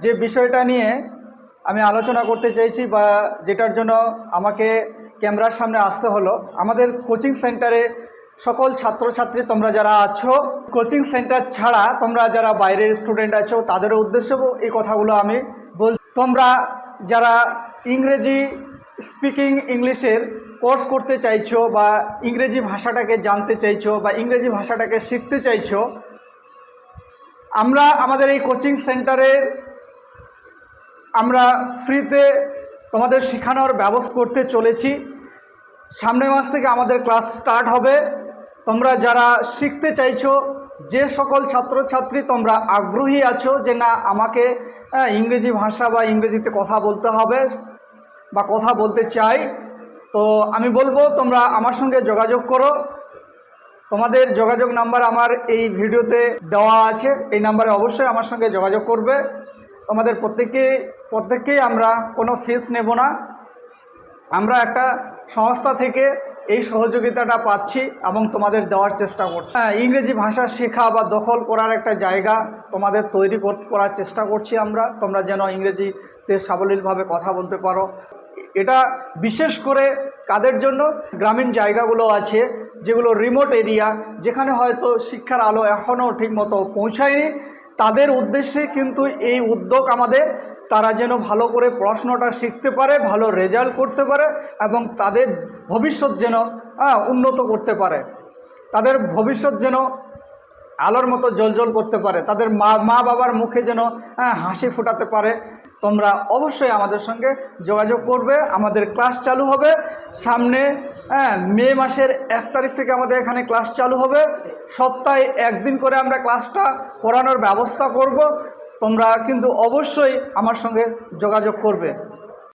যে বিষয়টা নিয়ে আমি আলোচনা করতে চাইছি বা যেটার জন্য আমাকে ক্যামেরার সামনে আসতে হলো, আমাদের কোচিং সেন্টারে সকল ছাত্রছাত্রী তোমরা যারা আছো, কোচিং সেন্টার ছাড়া তোমরা যারা বাইরের স্টুডেন্ট আছো তাদের উদ্দেশ্যেও এই কথাগুলো আমি বল। তোমরা যারা ইংরেজি স্পিকিং ইংলিশের কোর্স করতে চাইছো বা ইংরেজি ভাষাটাকে জানতে চাইছো বা ইংরেজি ভাষাটাকে শিখতে চাইছো, আমরা আমাদের এই কোচিং সেন্টারে আমরা ফ্রিতে তোমাদের শেখানোর ব্যবস্থা করতে চলেছি। সামনের মাস থেকে আমাদের ক্লাস স্টার্ট হবে। তোমরা যারা শিখতে চাইছো, যে সকল ছাত্রছাত্রী তোমরা আগ্রহী আছো যে না আমাকে ইংরেজি ভাষা বা ইংরেজিতে কথা বলতে হবে বা কথা বলতে চাই, তো আমি বলবো তোমরা আমার সঙ্গে যোগাযোগ করো। তোমাদের যোগাযোগ নাম্বার আমার এই ভিডিওতে দেওয়া আছে, এই নাম্বারে অবশ্যই আমার সঙ্গে যোগাযোগ করবে। তোমাদের প্রত্যেককেই আমরা কোনো ফিস নেব না, আমরা একটা সংস্থা থেকে এই সহযোগিতাটা পাচ্ছি এবং তোমাদের দেওয়ার চেষ্টা করছি। ইংরেজি ভাষা শেখা বা দখল করার একটা জায়গা তোমাদের তৈরি করার চেষ্টা করছি আমরা, তোমরা যেন ইংরেজিতে সাবলীলভাবে কথা বলতে পারো। এটা বিশেষ করে কাদের জন্য? গ্রামীণ জায়গাগুলো আছে যেগুলো রিমোট এরিয়া, যেখানে হয়তো শিক্ষার আলো এখনও ঠিকমতো পৌঁছায়নি, তাদের উদ্দেশ্যে কিন্তু এই উদ্যোগ আমাদের। তারা যেন ভালো করে পড়াশোনাটা শিখতে পারে, ভালো রেজাল্ট করতে পারে এবং তাদের ভবিষ্যৎ যেন উন্নত করতে পারে, তাদের ভবিষ্যৎ যেন আলোর মতো জ্বলজ্বল করতে পারে, তাদের মা বাবার মুখে যেন হাসি ফোটাতে পারে। তোমরা অবশ্যই আমাদের সঙ্গে যোগাযোগ করবে। আমাদের ক্লাস চালু হবে সামনে মে মাসের 1 তারিখ থেকে আমাদের এখানে ক্লাস চালু হবে। সপ্তাহে একদিন করে আমরা ক্লাসটা করানোর ব্যবস্থা করব। তোমরা কিন্তু অবশ্যই আমার সঙ্গে যোগাযোগ করবে।